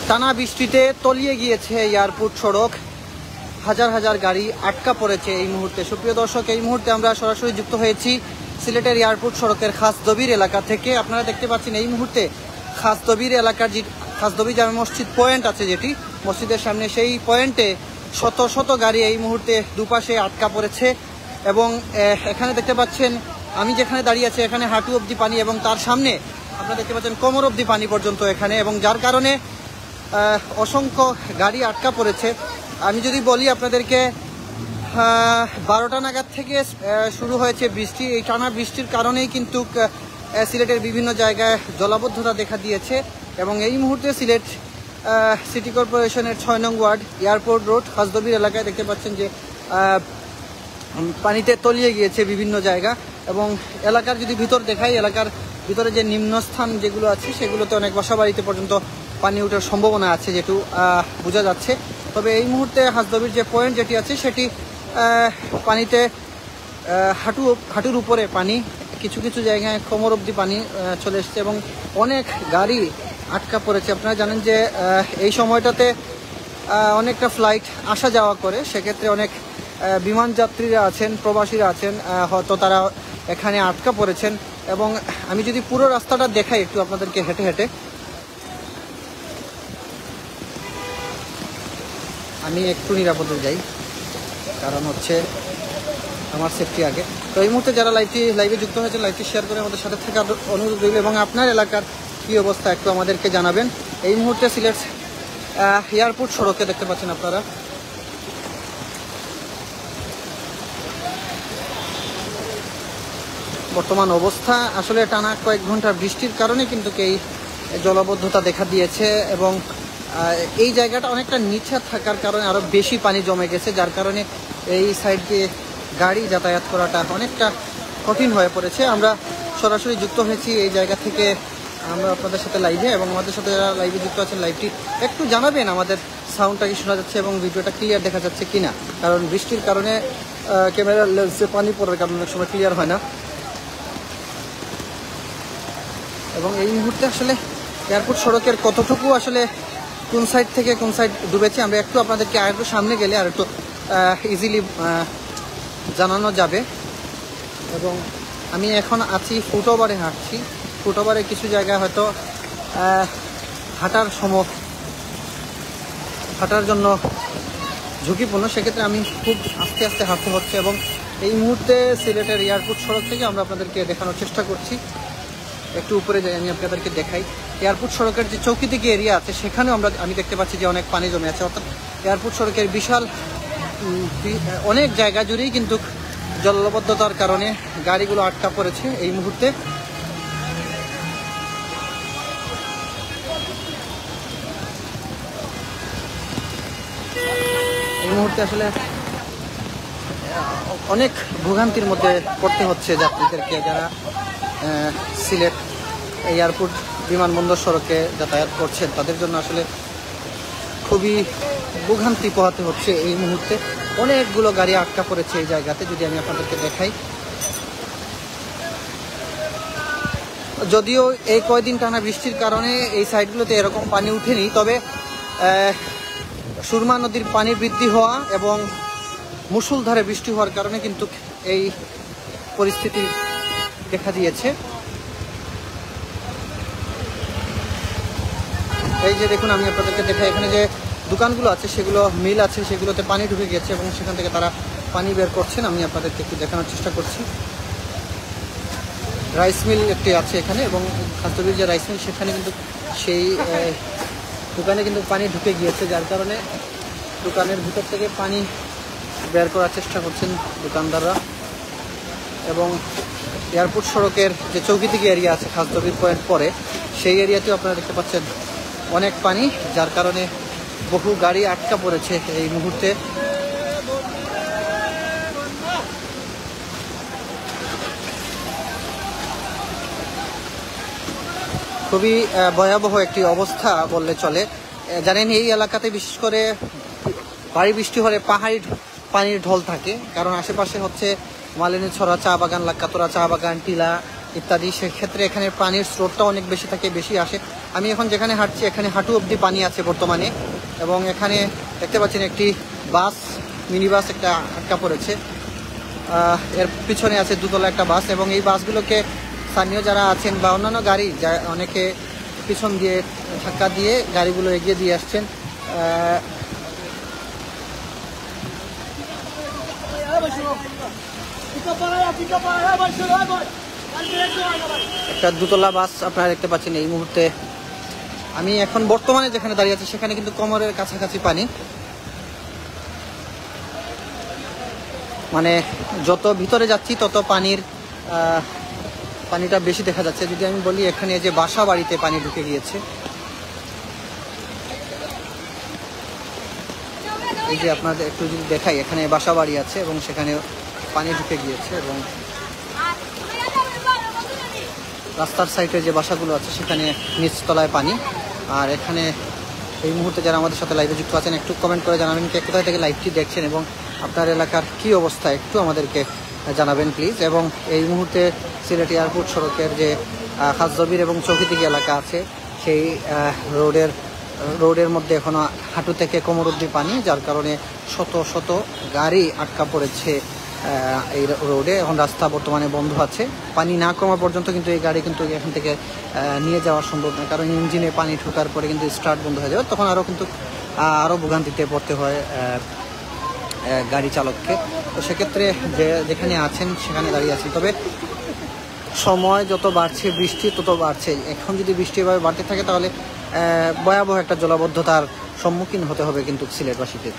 টানা বৃষ্টিতে তলিয়ে গিয়েছে এয়ারপোর্ট সড়ক, হাজার হাজার গাড়ি আটকা পড়েছে এই মুহূর্তে। সুপ্রিয় দর্শক, এই মুহূর্তে আমরা সরাসরি যুক্ত হয়েছি সিলেটের এয়ারপোর্ট সড়কের খাসদবির এলাকা থেকে। আপনারা দেখতে পাচ্ছেন এই মুহূর্তে খাসদবির এলাকার যে খাসদবি জামে মসজিদ পয়েন্ট আছে, যেটি মসজিদের সামনে, সেই পয়েন্টে শত শত গাড়ি এই মুহূর্তে দুপাশে আটকা পড়েছে। এবং এখানে দেখতে পাচ্ছেন আমি যেখানে দাঁড়িয়ে আছি এখানে হাঁটু অবধি পানি, এবং তার সামনে আপনারা দেখতে পাচ্ছেন কোমর অবধি পানি পর্যন্ত এখানে, এবং যার কারণে অসংখ্য গাড়ি আটকা পড়েছে। আমি যদি বলি আপনাদেরকে, 12টা নাগাদ থেকে শুরু হয়েছে বৃষ্টি। এই টানা বৃষ্টির কারণেই কিন্তু সিলেটের বিভিন্ন জায়গায় জলাবদ্ধতা দেখা দিয়েছে। এবং এই মুহূর্তে সিলেট সিটি কর্পোরেশনের 6 নং ওয়ার্ড এয়ারপোর্ট রোড খাসদবির এলাকায় দেখতে পাচ্ছেন যে পানিতে তলিয়ে গিয়েছে বিভিন্ন জায়গা। এবং এলাকার যদি ভিতর দেখাই, এলাকার ভিতরে যে নিম্নস্থান যেগুলো আছে সেগুলোতে অনেক বাসাবাড়িতে পর্যন্ত পানি ওঠার সম্ভাবনা আছে, যেটু বোঝা যাচ্ছে। তবে এই মুহূর্তে খাসদবির যে পয়েন্ট যেটি আছে সেটি পানিতে হাঁটুর উপরে পানি, কিছু কিছু জায়গায় কোমর অবধি পানি চলে এসছে এবং অনেক গাড়ি আটকা পড়েছে। আপনারা জানেন যে এই সময়টাতে অনেকটা ফ্লাইট আসা যাওয়া করে, সেক্ষেত্রে অনেক বিমান যাত্রীরা আছেন, প্রবাসীরা আছেন, হয়তো তারা এখানে আটকা পড়েছেন। এবং আমি যদি পুরো রাস্তাটা দেখাই একটু আপনাদেরকে হেঁটে হেঁটে, আমি একটু নিরাপদে যাই, কারণ হচ্ছে আমার সেফটি আগে। তো এই মুহূর্তে যারা লাইভে যুক্ত হয়েছে, লাইভটি শেয়ার করে আমাদের সাথে থাকার অনুরোধ রইল, এবং আপনার এলাকার কী অবস্থা একটু আমাদেরকে জানাবেন। এই মুহূর্তে সিলেট এয়ারপোর্ট সড়কে দেখতে পাচ্ছেন আপনারা বর্তমান অবস্থা। আসলে টানা কয়েক ঘন্টার বৃষ্টির কারণে কিন্তু এই জলাবদ্ধতা দেখা দিয়েছে, এবং এই জায়গাটা অনেকটা নিচে থাকার কারণে আরও বেশি পানি জমে গেছে, যার কারণে এই সাইড দিয়ে গাড়ি যাতায়াত করাটা অনেকটা কঠিন হয়ে পড়েছে। আমরা সরাসরি যুক্ত হয়েছি এই জায়গা থেকে আমরা আপনাদের সাথে লাইভে, এবং আমাদের সাথে যারা লাইভে যুক্ত আছেন লাইভটি একটু জানাবেন আমাদের সাউন্ডটা কি শোনা যাচ্ছে এবং ভিডিওটা ক্লিয়ার দেখা যাচ্ছে কিনা, কারণ বৃষ্টির কারণে ক্যামেরার লেন্সে পানি পড়ার কারণে অনেক সময় ক্লিয়ার হয় না। এবং এই মুহূর্তে আসলে এয়ারপোর্ট সড়কের কতটুকু আসলে কোন সাইড থেকে কোন সাইড ডুবেছে আমরা একটু আপনাদেরকে আর একটু সামনে গেলে আর একটু ইজিলি জানানো যাবে। এবং আমি এখন আছি ফুটওভারে, হাঁটছি ফুটওভারে, কিছু জায়গায় হয়তো হাঁটার জন্য ঝুঁকিপূর্ণ, সেক্ষেত্রে আমি খুব আস্তে আস্তে হাঁটতে হচ্ছে। এবং এই মুহূর্তে সিলেটের এয়ারপোর্ট সড়ক থেকে আমরা আপনাদেরকে দেখানোর চেষ্টা করছি। একটু উপরে যাই, আমি আপনাদেরকে দেখাই। এয়ারপোর্ট সড়কের যে চৌকিদিকে এরিয়া আছে সেখানেও আমি দেখতে পাচ্ছি যে অনেক পানি জমে আছে, অর্থাৎ এয়ারপোর্ট সড়কের বিশাল অনেক জায়গা জুড়েই কিন্তু জলবদ্ধতার কারণে গাড়িগুলো আটকা পড়েছে। এই মুহূর্তে আসলে অনেক ভোগান্তির মধ্যে পড়তে হচ্ছে যাত্রীদেরকে, যারা সিলেট এয়ারপোর্ট বিমানবন্দর সড়কে যাতায়াত করছেন তাদের জন্য আসলে খুবই ভোগান্তি পোহাতে হচ্ছে। এই মুহূর্তে অনেকগুলো গাড়ি আটকা পড়েছে এই জায়গাতে, যদি আমি আপনাদেরকে দেখাই। যদিও এই কয়দিন টানা বৃষ্টির কারণে এই সাইডগুলোতে এরকম পানি উঠেনি, তবে সুরমা নদীর পানি বৃদ্ধি হওয়া এবং মুষলধারে বৃষ্টি হওয়ার কারণে কিন্তু এই পরিস্থিতি দেখা দিয়েছে। এই যে দেখুন, আমি আপনাদেরকে দেখাই, এখানে যে দোকানগুলো আছে সেগুলো মিল আছে, সেগুলোতে পানি ঢুকে গেছে এবং সেখান থেকে তারা পানি বের করছেন। আমি আপনাদেরকে একটু দেখানোর চেষ্টা করছি। রাইস মিল একটি আছে এখানে, এবং খাসদবির যে রাইস মিল সেখানে কিন্তু সেই দোকানে কিন্তু পানি ঢুকে গিয়েছে, যার কারণে দোকানের ভিতর থেকে পানি বের করার চেষ্টা করছেন দোকানদাররা। এবং এয়ারপোর্ট সড়কের যে চৌকিদিকে এরিয়া আছে খাসদবির পয়েন্ট পরে, সেই এরিয়াতেও আপনারা দেখতে পাচ্ছেন অনেক পানি, যার কারণে বহু গাড়ি আটকা পড়েছে এই মুহূর্তে। খুবই ভয়াবহ একটি অবস্থা বললে চলে। জানেন এই এলাকাতে বিশেষ করে ভারী বৃষ্টি হলে পাহাড়ি পানির ঢল থাকে, কারণ আশেপাশে হচ্ছে মালিনীছড়া চা বাগান, লাক্কাতরা চা বাগান, টিলা ইত্যাদি। সেক্ষেত্রে এখানে পানির স্রোতটা অনেক বেশি থাকে, বেশি আসে, আমি এখন যেখানে হাঁটছি এখানে হাঁটু অবধি পানি আছে বর্তমানে, এবং এখানে দেখতে পাচ্ছেন একটি বাস, মিনি বাস একটা আটকা পড়েছে। এর পিছনে আছে দুতলা একটা বাস, এবং এই বাসগুলোকে স্থানীয় যারা আছেন বা অন্যান্য গাড়ি যা অনেকে পিছন দিয়ে ধাক্কা দিয়ে গাড়িগুলো এগিয়ে দিয়ে আসছেন। একটা দুতলা বাস আপনারা দেখতে পাচ্ছেন এই মুহূর্তে। আমি এখন বর্তমানে যেখানে দাঁড়িয়ে আছি সেখানে কিন্তু কোমরের কাছাকাছি পানি, মানে যত ভিতরে যাচ্ছি তত পানিটা বেশি দেখা যাচ্ছে। যদি আমি বলি এখানে যে বাসা বাড়িতে পানি ঢুকে গিয়েছে, এই যে আপনাদের একটু যদি দেখাই, এখানে বাসা বাড়ি আছে এবং সেখানে পানি ঢুকে গিয়েছে, এবং রাস্তার সাইডে যে বাসাগুলো আছে সেখানে নিচতলায় পানি। আর এখানে এই মুহূর্তে যারা আমাদের সাথে লাইভে যুক্ত আছেন একটু কমেন্ট করে জানাবেন কে কোথায় থেকে লাইভটি দেখছেন এবং আপনার এলাকার কি অবস্থা একটু আমাদেরকে জানাবেন প্লিজ। এবং এই মুহূর্তে সিলেট এয়ারপোর্ট সড়কের যে খাসজবির এবং চৌকিদিঘি এলাকা আছে সেই রোডের মধ্যে এখনো হাঁটু থেকে কোমর অবধি পানি, যার কারণে শত শত গাড়ি আটকা পড়েছে এই রোডে। এখন রাস্তা বর্তমানে বন্ধ আছে, পানি না কমা পর্যন্ত কিন্তু এই গাড়ি কিন্তু এখান থেকে নিয়ে যাওয়া সম্ভব নয়, কারণ ইঞ্জিনে পানি ঢোকার পরে কিন্তু স্টার্ট বন্ধ হয়ে যাবে, তখন আরও ভোগান্তিতে পড়তে হয় গাড়ি চালককে। তো সেক্ষেত্রে যেখানে আছেন সেখানে দাঁড়িয়ে আছেন। তবে সময় যত বাড়ছে বৃষ্টি তত বাড়ছে, এখন যদি বৃষ্টি এভাবে বাড়তে থাকে তাহলে ভয়াবহ একটা জলাবদ্ধতার সম্মুখীন হতে হবে কিন্তু সিলেটবাসীকে।